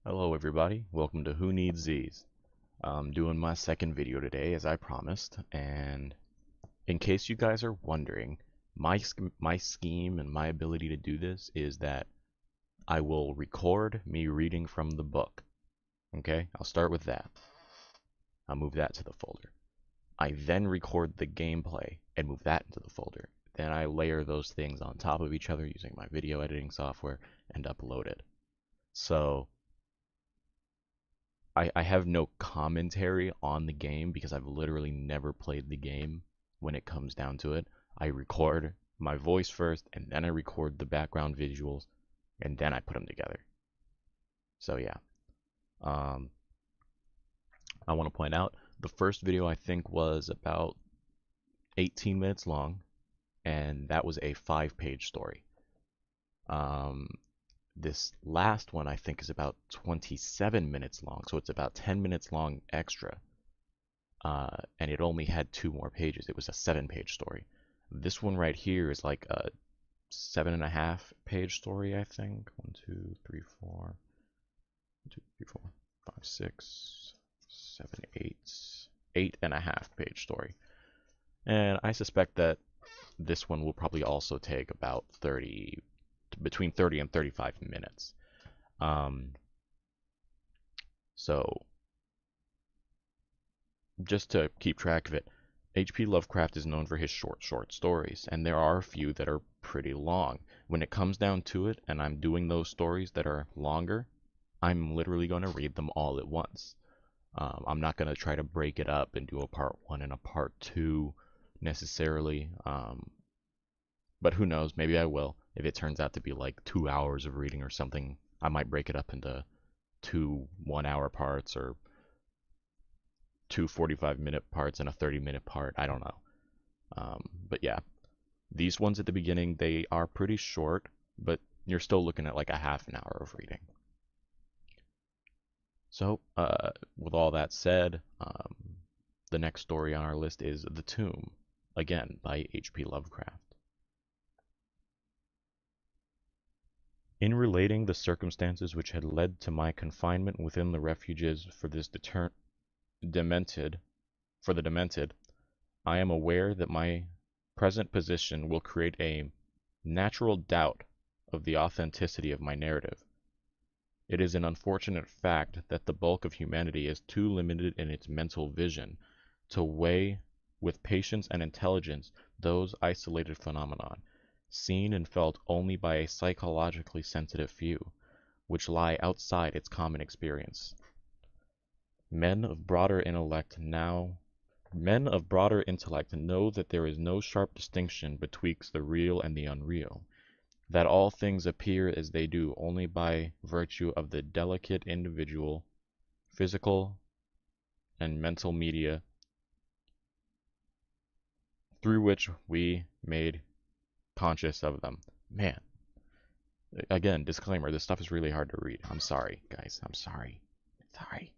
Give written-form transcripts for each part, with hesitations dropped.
Hello everybody, welcome to Who Needs Z's. I'm doing my second video today as I promised, and in case you guys are wondering, my scheme and my ability to do this is that I will record me reading from the book. Okay, I'll start with that. I'll move that to the folder. I then record the gameplay and move that into the folder. Then I layer those things on top of each other using my video editing software and upload it. So I have no commentary on the game because I've literally never played the game when it comes down to it. I record my voice first, and then I record the background visuals, and then I put them together. So yeah. Um, I want to point out the first video I think was about 18 minutes long, and that was a 5-page story. Um, this last one I think is about 27 minutes long, so it's about 10 minutes long extra. And it only had 2 more pages. It was a 7-page story. This one right here is like a 7.5-page story, I think. 1, 2, 3, 4, 1, 2, 3, 4, 5, 6, 7, 8, 8.5-page story. And I suspect that this one will probably also take about between 30 and 35 minutes. Um, so just to keep track of it, H.P. Lovecraft is known for his short stories, and there are a few that are pretty long. When it comes down to it, and I'm doing those stories that are longer, I'm literally going to read them all at once. I'm not going to try to break it up and do a part 1 and a part 2 necessarily, but who knows, maybe I will. If it turns out to be like 2 hours of reading or something, I might break it up into 2 1-hour parts or 2 45-minute parts and a 30-minute part. I don't know. But yeah, these ones at the beginning, they are pretty short, but you're still looking at like a half an hour of reading. So, with all that said, the next story on our list is The Tomb, again by H.P. Lovecraft. In relating the circumstances which had led to my confinement within the refuges for demented, for the demented, I am aware that my present position will create a natural doubt of the authenticity of my narrative. It is an unfortunate fact that the bulk of humanity is too limited in its mental vision to weigh with patience and intelligence those isolated phenomena, seen and felt only by a psychologically sensitive few, which lie outside its common experience. Men of broader intellect know that there is no sharp distinction betwixt the real and the unreal, that all things appear as they do only by virtue of the delicate individual, physical, and mental media through which we made conscious of them. Man, again, disclaimer, this stuff is really hard to read. I'm sorry, guys. I'm sorry. Sorry.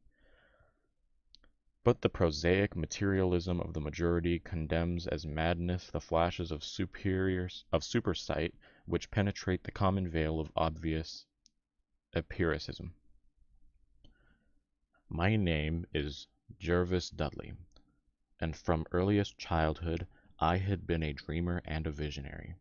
But the prosaic materialism of the majority condemns as madness the flashes of supersight which penetrate the common veil of obvious empiricism. My name is Jervis Dudley, and from earliest childhood I had been a dreamer and a visionary.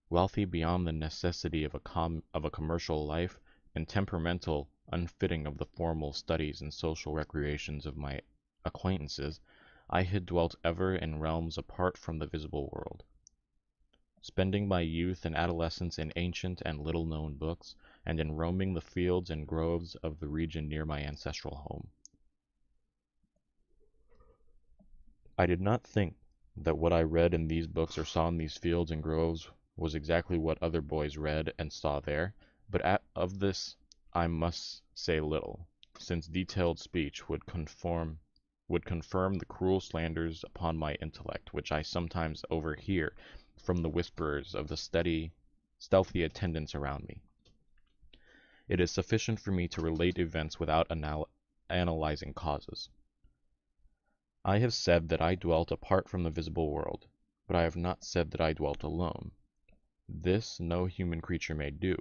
Wealthy beyond the necessity of a commercial life, and temperamental unfitting of the formal studies and social recreations of my acquaintances, I had dwelt ever in realms apart from the visible world, spending my youth and adolescence in ancient and little-known books, and in roaming the fields and groves of the region near my ancestral home. I did not think that what I read in these books or saw in these fields and groves was exactly what other boys read and saw there, but of this I must say little, since detailed speech would confirm the cruel slanders upon my intellect which I sometimes overhear from the whisperers of the stealthy attendants around me. It is sufficient for me to relate events without analyzing causes. I have said that I dwelt apart from the visible world, but I have not said that I dwelt alone. This no human creature may do,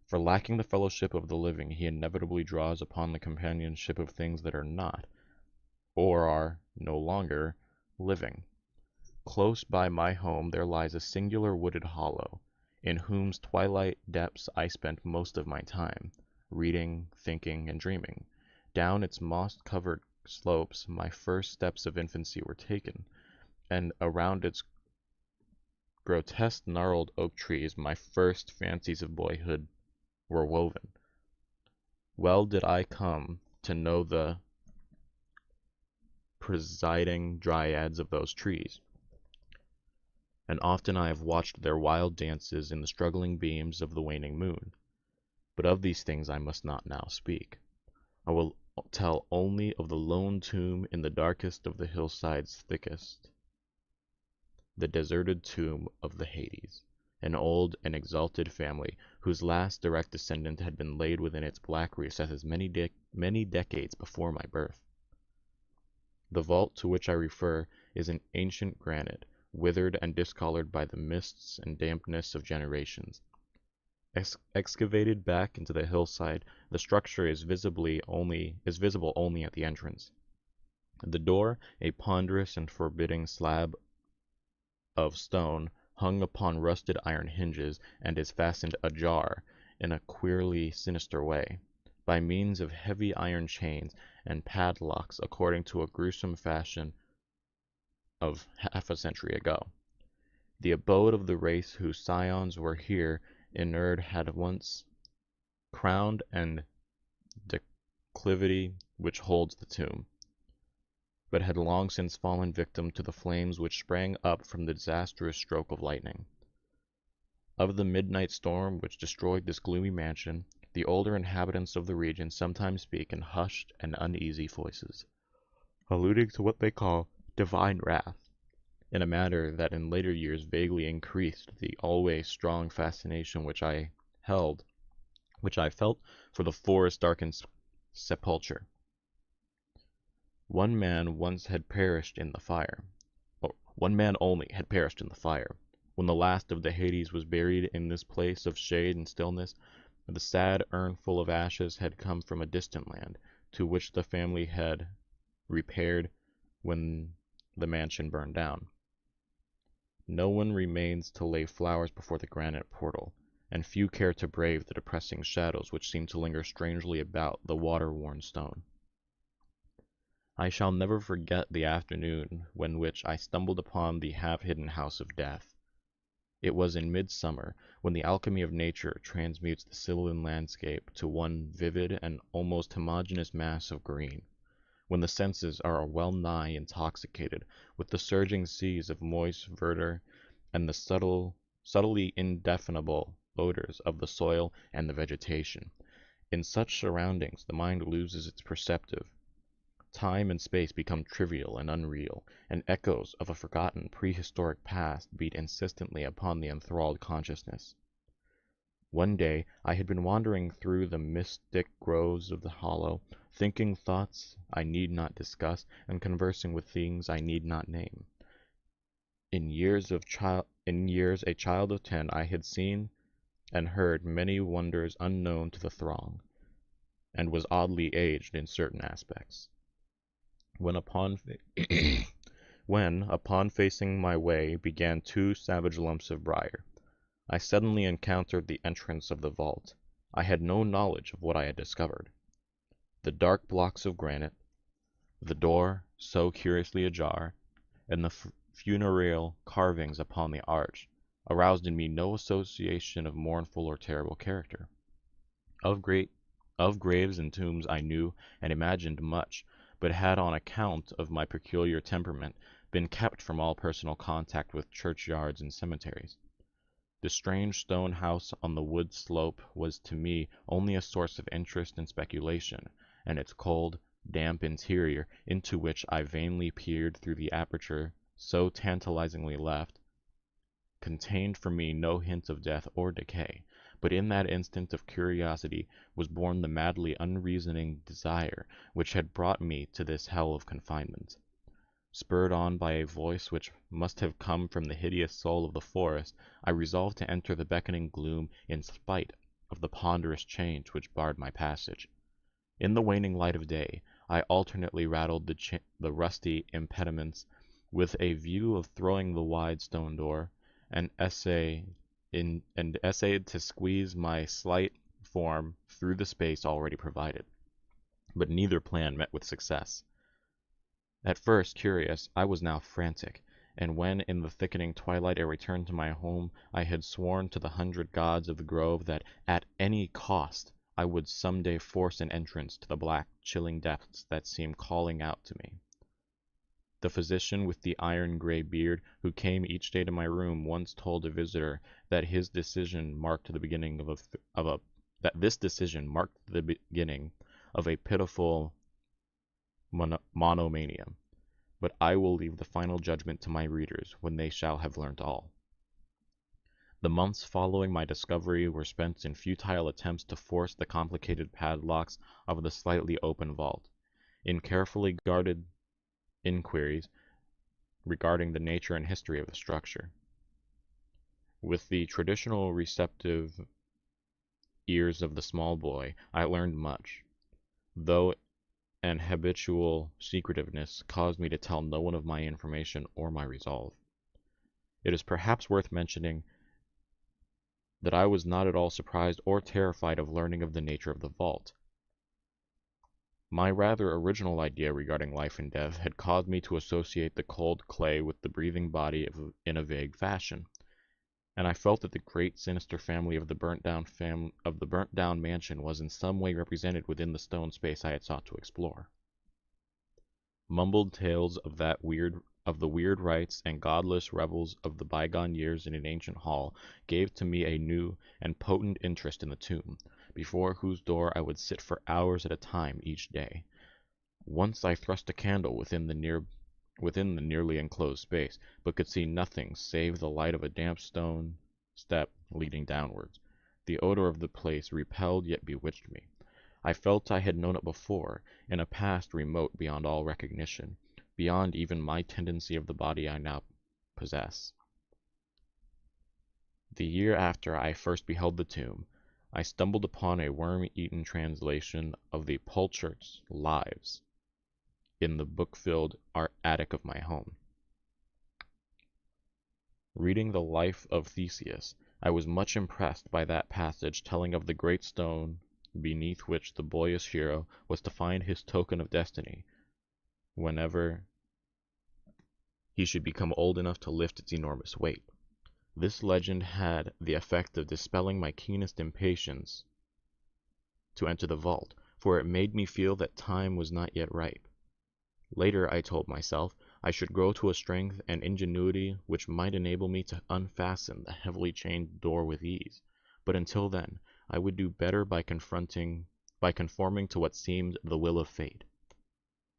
For lacking the fellowship of the living, he inevitably draws upon the companionship of things that are not, or are no longer, living. Close by my home there lies a singular wooded hollow, in whose twilight depths I spent most of my time, reading, thinking, and dreaming. Down its moss-covered slopes my first steps of infancy were taken, and around its grotesque gnarled oak trees my first fancies of boyhood were woven. Well did I come to know the presiding dryads of those trees, and often I have watched their wild dances in the struggling beams of the waning moon. But of these things I must not now speak. I will tell only of the lone tomb in the darkest of the hillside's thickest, the deserted tomb of the Hades, an old and exalted family whose last direct descendant had been laid within its black recesses many decades before my birth. The vault to which I refer is an ancient granite, withered and discolored by the mists and dampness of generations. Excavated back into the hillside, the structure is visible only at the entrance. The door, a ponderous and forbidding slab of stone, hung upon rusted iron hinges, and is fastened ajar, in a queerly sinister way, by means of heavy iron chains and padlocks according to a gruesome fashion of half a century ago. The abode of the race whose scions were here inurned had once crowned and declivity which holds the tomb, but had long since fallen victim to the flames which sprang up from the disastrous stroke of lightning. Of the midnight storm which destroyed this gloomy mansion, the older inhabitants of the region sometimes speak in hushed and uneasy voices, alluding to what they call divine wrath, in a manner that in later years vaguely increased the always strong fascination which I felt for the forest-darkened sepulchre. One man once had perished in the fire. One man only had perished in the fire. When the last of the Hades was buried in this place of shade and stillness, the sad urnful of ashes had come from a distant land, to which the family had repaired when the mansion burned down. No one remains to lay flowers before the granite portal, and few care to brave the depressing shadows which seem to linger strangely about the water-worn stone. I shall never forget the afternoon when which I stumbled upon the half-hidden house of death. It was in midsummer, when the alchemy of nature transmutes the sylvan landscape to one vivid and almost homogeneous mass of green, when the senses are well nigh intoxicated with the surging seas of moist verdure and the subtly indefinable odors of the soil and the vegetation. In such surroundings the mind loses its perceptive. Time and space become trivial and unreal, and echoes of a forgotten prehistoric past beat insistently upon the enthralled consciousness. One day I had been wandering through the mystic groves of the hollow, thinking thoughts I need not discuss, and conversing with things I need not name. In years a child of 10, I had seen and heard many wonders unknown to the throng, and was oddly aged in certain aspects. When upon facing my way began 2 savage lumps of briar, I suddenly encountered the entrance of the vault. I had no knowledge of what I had discovered. The dark blocks of granite, the door so curiously ajar, and the funereal carvings upon the arch aroused in me no association of mournful or terrible character. Of graves and tombs I knew and imagined much, but had on account of my peculiar temperament been kept from all personal contact with churchyards and cemeteries. The strange stone house on the wood slope was to me only a source of interest and speculation, and its cold, damp interior, into which I vainly peered through the aperture so tantalizingly left, contained for me no hint of death or decay. But in that instant of curiosity was born the madly unreasoning desire which had brought me to this hell of confinement. Spurred on by a voice which must have come from the hideous soul of the forest, I resolved to enter the beckoning gloom in spite of the ponderous chains which barred my passage. In the waning light of day, I alternately rattled the rusty impediments with a view of throwing the wide stone door, and essayed to squeeze my slight form through the space already provided. But neither plan met with success. At first curious, I was now frantic, and when in the thickening twilight I returned to my home, I had sworn to the 100 gods of the grove that at any cost I would some day force an entrance to the black, chilling depths that seemed calling out to me. The physician with the iron-gray beard, who came each day to my room, once told a visitor that his decision marked the beginning of a pitiful monomania. But I will leave the final judgment to my readers when they shall have learnt all. The months following my discovery were spent in futile attempts to force the complicated padlocks of the slightly open vault, in carefully guarded inquiries regarding the nature and history of the structure. With the traditional receptive ears of the small boy, I learned much, though an habitual secretiveness caused me to tell no one of my information or my resolve. It is perhaps worth mentioning that I was not at all surprised or terrified of learning of the nature of the vault. My rather original idea regarding life and death had caused me to associate the cold clay with the breathing body in a vague fashion, and I felt that the great sinister family of the burnt down mansion was in some way represented within the stone space I had sought to explore. Mumbled tales of the weird rites and godless revels of the bygone years in an ancient hall gave to me a new and potent interest in the tomb, before whose door I would sit for hours at a time each day. Once I thrust a candle within the nearly enclosed space, but could see nothing save the light of a damp stone step leading downwards. The odor of the place repelled yet bewitched me. I felt I had known it before, in a past remote beyond all recognition, beyond even my tendency of the body I now possess. The year after I first beheld the tomb, I stumbled upon a worm-eaten translation of the Pulchert's Lives in the book-filled attic of my home. Reading the life of Theseus, I was much impressed by that passage telling of the great stone beneath which the boyish hero was to find his token of destiny whenever he should become old enough to lift its enormous weight. This legend had the effect of dispelling my keenest impatience to enter the vault, for it made me feel that time was not yet ripe. Later, I told myself, I should grow to a strength and ingenuity which might enable me to unfasten the heavily chained door with ease, but until then, I would do better by conforming to what seemed the will of fate.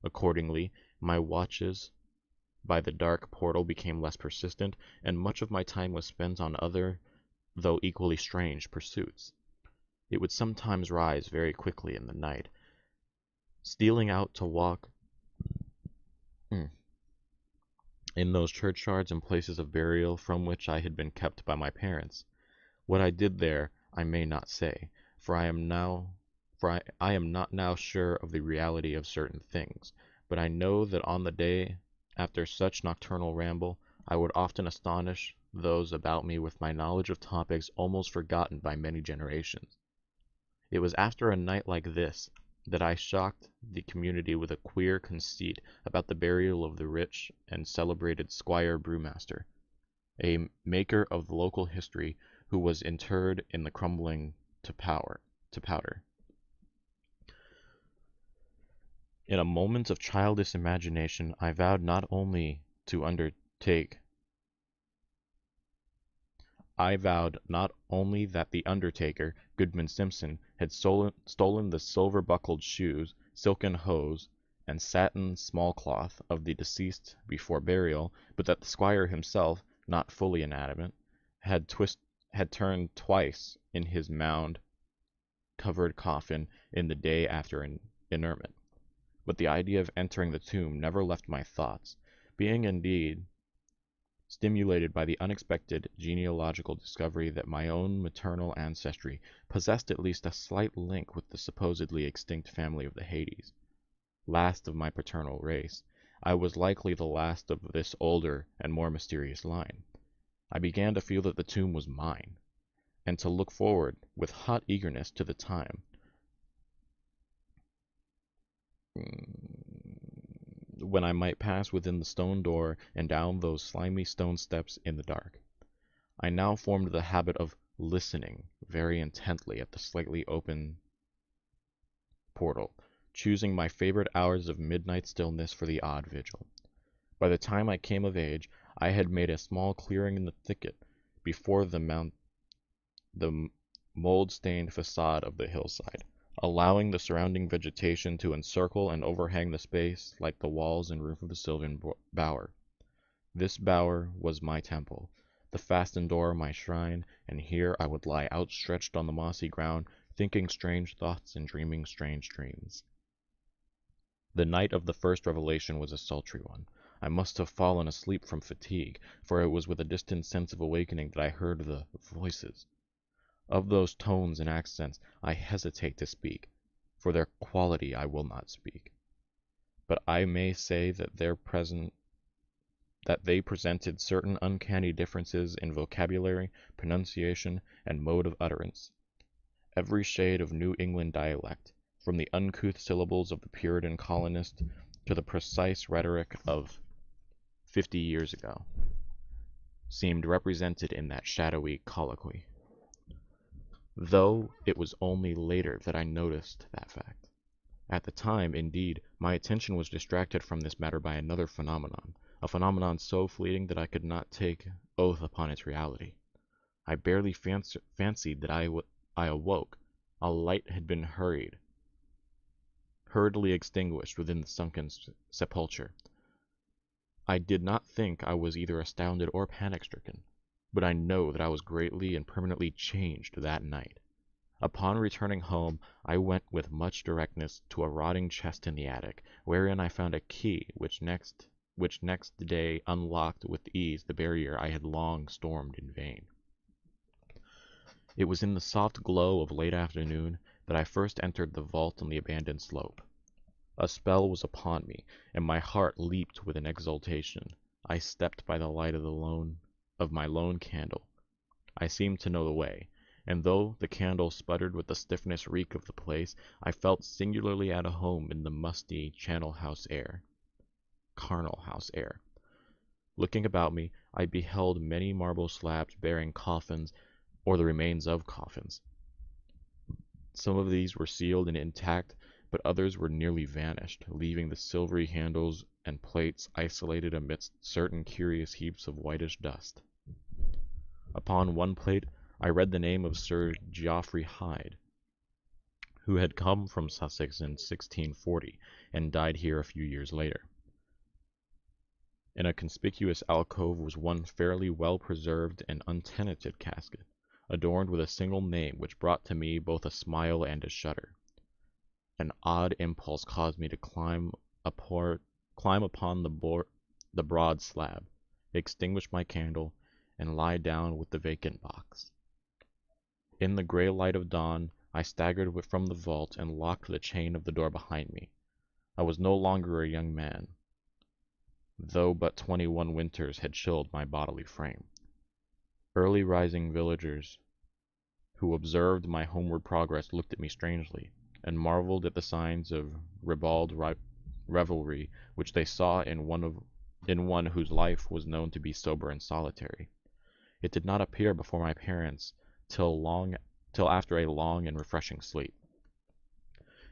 Accordingly, my watches by the dark portal became less persistent, and much of my time was spent on other, though equally strange, pursuits. It would sometimes rise very quickly in the night, stealing out to walk in those churchyards and places of burial from which I had been kept by my parents. What I did there I may not say, for I am not now sure of the reality of certain things, but I know that on the day after such nocturnal ramble, I would often astonish those about me with my knowledge of topics almost forgotten by many generations. It was after a night like this that I shocked the community with a queer conceit about the burial of the rich and celebrated Squire Brewmaster, a maker of local history who was interred in the crumbling to powder. In a moment of childish imagination, I vowed not only that the undertaker, Goodman Simpson, had stolen the silver-buckled shoes, silken hose, and satin small-cloth of the deceased before burial, but that the squire himself, not fully inanimate, had turned twice in his mound-covered coffin in the day after interment. But the idea of entering the tomb never left my thoughts, being indeed stimulated by the unexpected genealogical discovery that my own maternal ancestry possessed at least a slight link with the supposedly extinct family of the Hades. Last of my paternal race, I was likely the last of this older and more mysterious line. I began to feel that the tomb was mine, and to look forward with hot eagerness to the time when I might pass within the stone door and down those slimy stone steps in the dark. I now formed the habit of listening very intently at the slightly open portal, choosing my favorite hours of midnight stillness for the odd vigil. By the time I came of age, I had made a small clearing in the thicket before the mold-stained facade of the hillside, allowing the surrounding vegetation to encircle and overhang the space like the walls and roof of the sylvan bower. This bower was my temple, the fastened door my shrine, and here I would lie outstretched on the mossy ground, thinking strange thoughts and dreaming strange dreams. The night of the first revelation was a sultry one. I must have fallen asleep from fatigue, for it was with a distant sense of awakening that I heard the voices. Of those tones and accents I hesitate to speak, for their quality I will not speak. But I may say that they presented certain uncanny differences in vocabulary, pronunciation, and mode of utterance. Every shade of New England dialect, from the uncouth syllables of the Puritan colonist to the precise rhetoric of 50 years ago, seemed represented in that shadowy colloquy. Though it was only later that I noticed that fact. At the time, indeed, my attention was distracted from this matter by another phenomenon, a phenomenon so fleeting that I could not take oath upon its reality. I barely fancied that I awoke. A light had been hurriedly extinguished within the sunken sepulchre. I did not think I was either astounded or panic-stricken, but I know that I was greatly and permanently changed that night. Upon returning home, I went with much directness to a rotting chest in the attic, wherein I found a key which next day unlocked with ease the barrier I had long stormed in vain. It was in the soft glow of late afternoon that I first entered the vault on the abandoned slope. A spell was upon me, and my heart leaped with an exultation. I stepped by the light of my lone candle. I seemed to know the way, and though the candle sputtered with the stiffness reek of the place, I felt singularly at home in the musty charnel house air. Looking about me, I beheld many marble slabs bearing coffins, or the remains of coffins. Some of these were sealed and intact, but others were nearly vanished, leaving the silvery handles and plates isolated amidst certain curious heaps of whitish dust. Upon one plate I read the name of Sir Geoffrey Hyde, who had come from Sussex in 1640 and died here a few years later. In a conspicuous alcove was one fairly well-preserved and untenanted casket, adorned with a single name which brought to me both a smile and a shudder. An odd impulse caused me to climb upon the broad slab, extinguish my candle, and lie down with the vacant box. In the gray light of dawn, I staggered from the vault and locked the chain of the door behind me. I was no longer a young man, though but 21 winters had chilled my bodily frame. Early rising villagers who observed my homeward progress looked at me strangely, and marveled at the signs of ribald revelry which they saw in one whose life was known to be sober and solitary. It did not appear before my parents till after a long and refreshing sleep.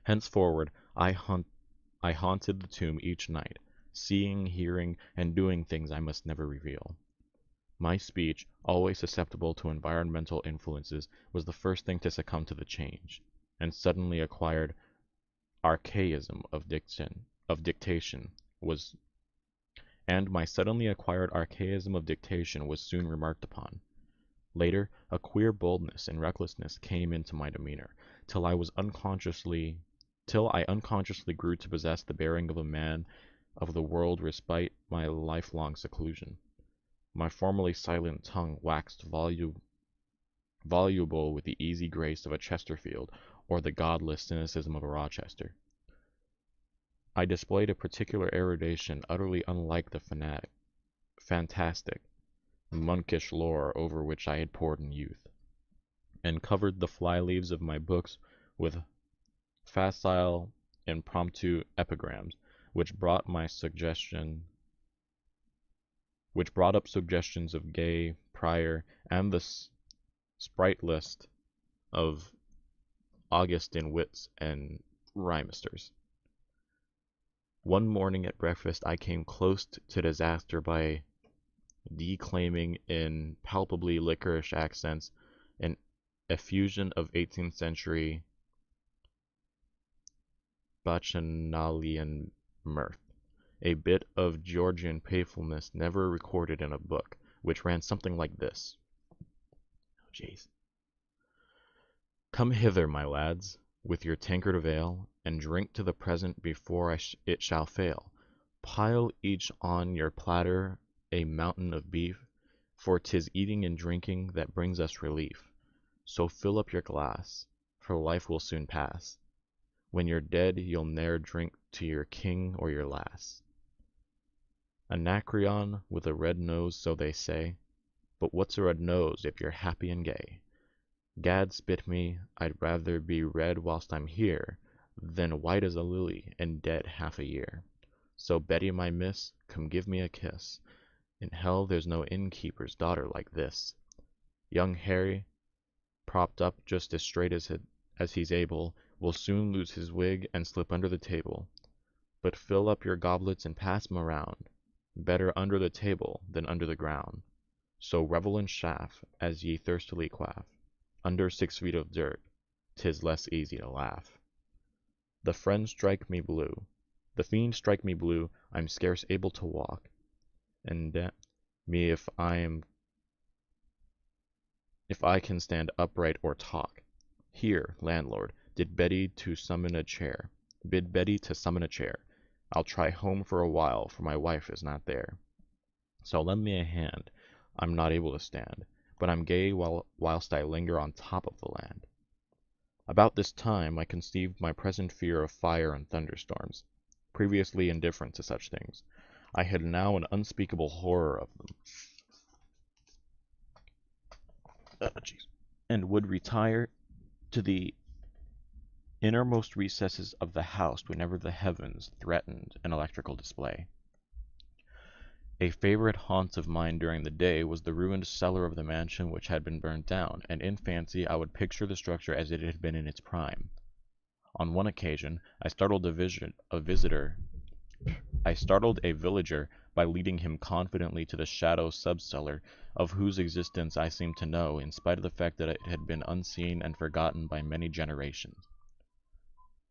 Henceforward I haunted the tomb each night, seeing, hearing, and doing things I must never reveal. My speech, always susceptible to environmental influences, was the first thing to succumb to the change, and suddenly acquired archaism of dictation was soon remarked upon. Later, a queer boldness and recklessness came into my demeanor, till I unconsciously grew to possess the bearing of a man of the world despite my lifelong seclusion. My formerly silent tongue waxed voluble with the easy grace of a Chesterfield or the godless cynicism of a Rochester. I displayed a particular erudition utterly unlike the fantastic, monkish lore over which I had pored in youth, and covered the fly-leaves of my books with facile, impromptu epigrams, which brought up suggestions of Gay, Prior, and the sprite list of Augustan wits and rhymesters. One morning at breakfast I came close to disaster by declaiming in palpably licorice accents an effusion of 18th century bacchanalian mirth, a bit of Georgian playfulness never recorded in a book, which ran something like this. Oh, jeez. Come hither, my lads, with your tankard of ale, and drink to the present before it shall fail. Pile each on your platter a mountain of beef, for 'tis eating and drinking that brings us relief. So fill up your glass, for life will soon pass. When you're dead, you'll ne'er drink to your king or your lass. Anacreon with a red nose, so they say, but what's a red nose if you're happy and gay? Gad spit me, I'd rather be red whilst I'm here, than white as a lily and dead half a year. So Betty, my miss, come give me a kiss. In hell there's no innkeeper's daughter like this. Young Harry, propped up just as straight as he's able, will soon lose his wig and slip under the table. But fill up your goblets and pass 'em around. Better under the table than under the ground. So revel and chaff as ye thirstily quaff. Under 6 feet of dirt, 'tis less easy to laugh. The fiend strike me blue, I'm scarce able to walk, and me if I can stand upright or talk. Here, landlord, bid Betty to summon a chair. I'll try home for a while, for my wife is not there. So lend me a hand, I'm not able to stand, but I'm gay whilst I linger on top of the land. About this time I conceived my present fear of fire and thunderstorms. Previously indifferent to such things, I had now an unspeakable horror of them, and would retire to the innermost recesses of the house whenever the heavens threatened an electrical display. A favorite haunt of mine during the day was the ruined cellar of the mansion which had been burnt down, and in fancy I would picture the structure as it had been in its prime. On one occasion I startled a villager by leading him confidently to the shadow sub-cellar, of whose existence I seemed to know, in spite of the fact that it had been unseen and forgotten by many generations.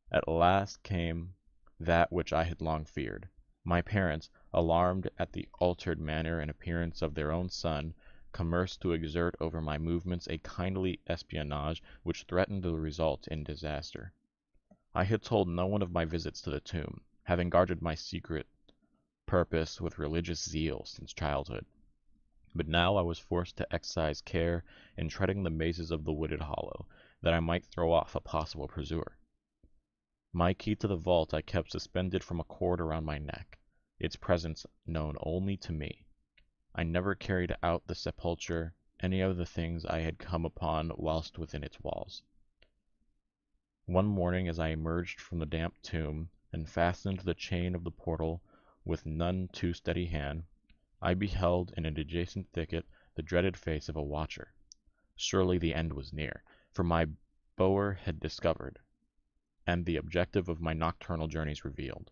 At last came that which I had long feared. My parents, alarmed at the altered manner and appearance of their own son, commenced to exert over my movements a kindly espionage which threatened to result in disaster. I had told no one of my visits to the tomb, having guarded my secret purpose with religious zeal since childhood. But now I was forced to exercise care in treading the mazes of the wooded hollow, that I might throw off a possible pursuer. My key to the vault I kept suspended from a cord around my neck, its presence known only to me. I never carried out the sepulchre any of the things I had come upon whilst within its walls. One morning as I emerged from the damp tomb, and fastened the chain of the portal with none too steady hand, I beheld in an adjacent thicket the dreaded face of a watcher. Surely the end was near, for my bower had discovered, and the objective of my nocturnal journeys revealed.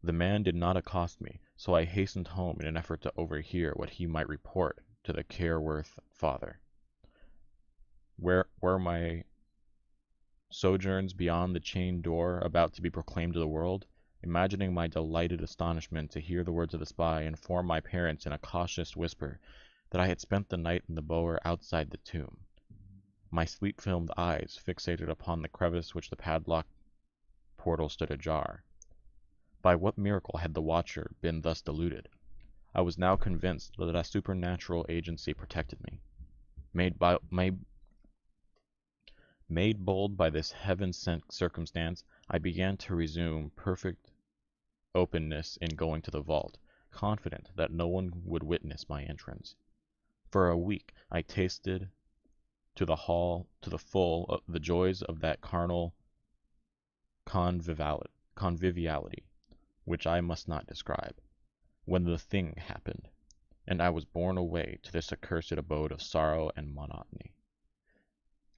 The man did not accost me, so I hastened home in an effort to overhear what he might report to the Careworth father. Were my sojourns beyond the chained door about to be proclaimed to the world? Imagining my delighted astonishment to hear the words of the spy inform my parents in a cautious whisper that I had spent the night in the bower outside the tomb, my sleep-filmed eyes fixated upon the crevice which the padlocked portal stood ajar. By what miracle had the watcher been thus deluded? I was now convinced that a supernatural agency protected me. Made, by, made, made bold by this heaven-sent circumstance, I began to resume perfect openness in going to the vault, confident that no one would witness my entrance. For a week I tasted to the full the joys of that carnal conviviality, which I must not describe, when the thing happened, and I was borne away to this accursed abode of sorrow and monotony.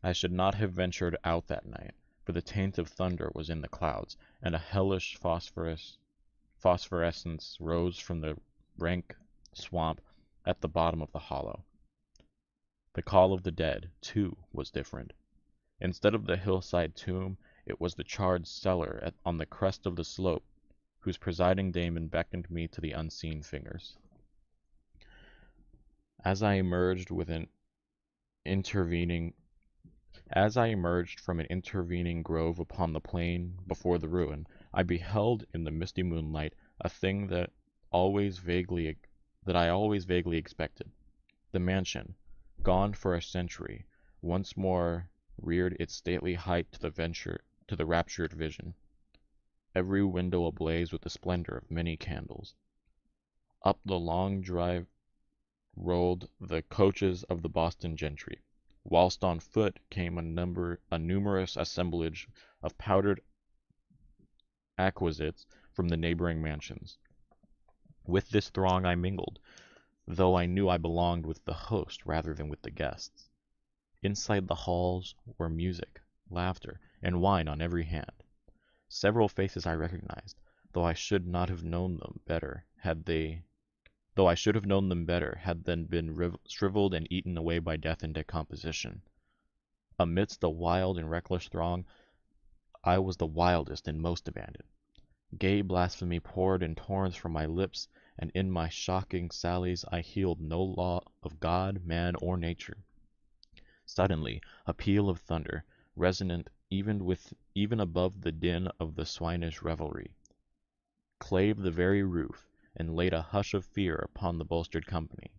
I should not have ventured out that night, for the taint of thunder was in the clouds, and a hellish phosphorescence rose from the rank swamp at the bottom of the hollow. The call of the dead, too, was different. Instead of the hillside tomb, it was the charred cellar on the crest of the slope, whose presiding daemon beckoned me to the unseen fingers. As I emerged from an intervening grove upon the plain before the ruin, I beheld in the misty moonlight a thing that I always vaguely expected. The mansion, gone for a century, once more reared its stately height to the raptured vision, every window ablaze with the splendor of many candles. Up the long drive rolled the coaches of the Boston gentry, whilst on foot came a numerous assemblage of powdered acquisites from the neighboring mansions. With this throng I mingled, though I knew I belonged with the host rather than with the guests. Inside the halls were music, laughter, and wine on every hand. Several faces I recognized, though I should have known them better had they been shriveled and eaten away by death and decomposition. Amidst the wild and reckless throng, I was the wildest and most abandoned. Gay blasphemy poured in torrents from my lips, and in my shocking sallies I heeded no law of God, man, or nature. Suddenly, a peal of thunder, resonant even above the din of the swinish revelry, clave the very roof, and laid a hush of fear upon the bolstered company.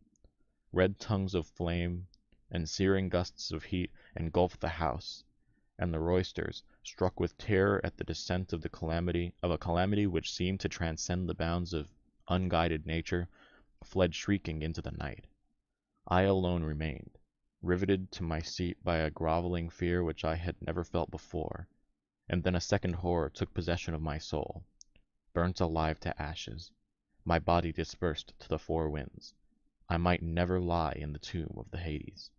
Red tongues of flame and searing gusts of heat engulfed the house, and the roysters, struck with terror at the descent of a calamity which seemed to transcend the bounds of unguided nature, fled shrieking into the night. I alone remained, riveted to my seat by a groveling fear which I had never felt before, and then a second horror took possession of my soul. Burnt alive to ashes, my body dispersed to the four winds, I might never lie in the tomb of the Hades.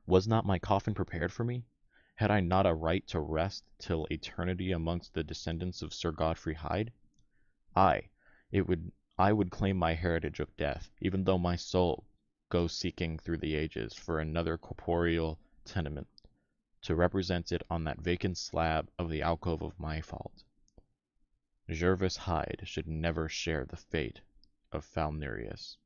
Was not my coffin prepared for me? Had I not a right to rest till eternity amongst the descendants of Sir Godfrey Hyde? I would claim my heritage of death, even though my soul go seeking through the ages for another corporeal tenement, to represent it on that vacant slab of the alcove of my fault. Jervis Hyde should never share the fate of Falnerius.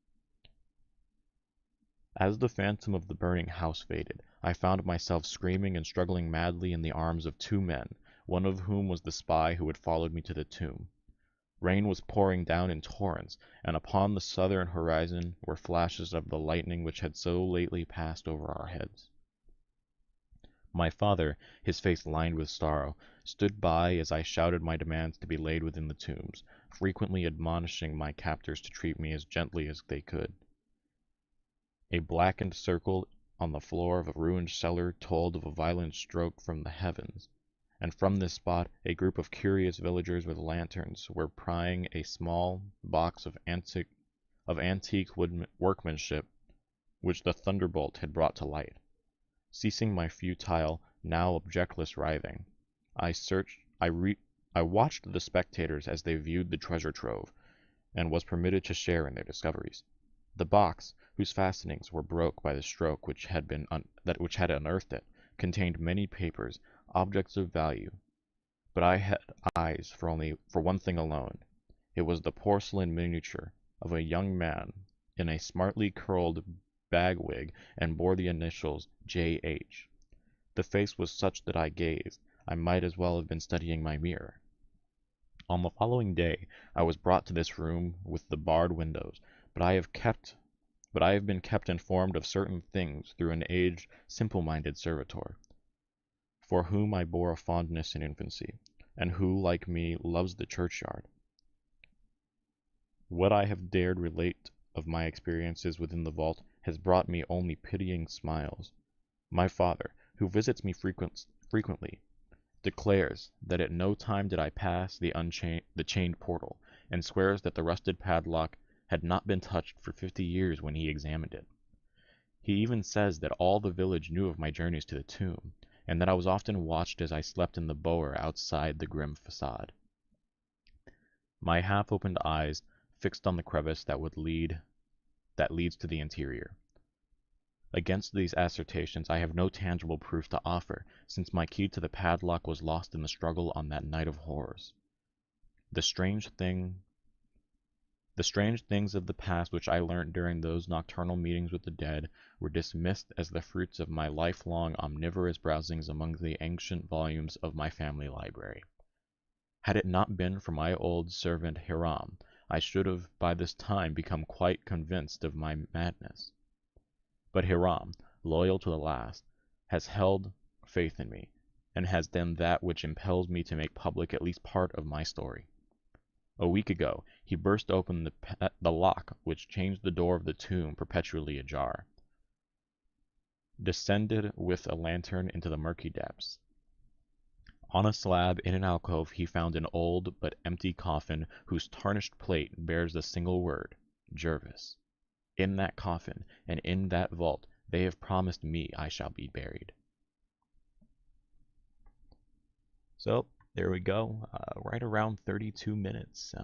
As the phantom of the burning house faded, I found myself screaming and struggling madly in the arms of two men, one of whom was the spy who had followed me to the tomb. Rain was pouring down in torrents, and upon the southern horizon were flashes of the lightning which had so lately passed over our heads. My father, his face lined with sorrow, stood by as I shouted my demands to be laid within the tombs, frequently admonishing my captors to treat me as gently as they could. A blackened circle on the floor of a ruined cellar told of a violent stroke from the heavens, and from this spot a group of curious villagers with lanterns were prying a small box of antique workmanship which the thunderbolt had brought to light. Ceasing my futile, now objectless writhing, I watched the spectators as they viewed the treasure trove, and was permitted to share in their discoveries. The box, whose fastenings were broke by the stroke which had unearthed it, contained many papers, objects of value, but I had eyes for one thing alone. It was the porcelain miniature of a young man in a smartly curled bagwig, and bore the initials J.H. The face was such that I might as well have been studying my mirror. On the following day I was brought to this room with the barred windows, but I have been kept informed of certain things through an aged, simple-minded servitor, for whom I bore a fondness in infancy, and who, like me, loves the churchyard. What I have dared relate of my experiences within the vault has brought me only pitying smiles. My father, who visits me frequently, declares that at no time did I pass the chained portal, and swears that the rusted padlock had not been touched for 50 years when he examined it. He even says that all the village knew of my journeys to the tomb, and that I was often watched as I slept in the bower outside the grim facade. My half-opened eyes fixed on the crevice that leads to the interior. Against these assertions I have no tangible proof to offer, since my key to the padlock was lost in the struggle on that night of horrors. The strange things of the past which I learnt during those nocturnal meetings with the dead were dismissed as the fruits of my lifelong omnivorous browsings among the ancient volumes of my family library. Had it not been for my old servant Hiram, I should have by this time become quite convinced of my madness. But Hiram, loyal to the last, has held faith in me, and has done that which impels me to make public at least part of my story. A week ago he burst open the lock which changed the door of the tomb perpetually ajar, descended with a lantern into the murky depths. On a slab in an alcove he found an old but empty coffin whose tarnished plate bears the single word, Jervis. In that coffin and in that vault they have promised me I shall be buried. So, there we go. Right around 32 minutes.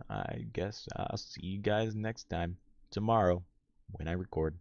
I guess I'll see you guys next time. Tomorrow, when I record.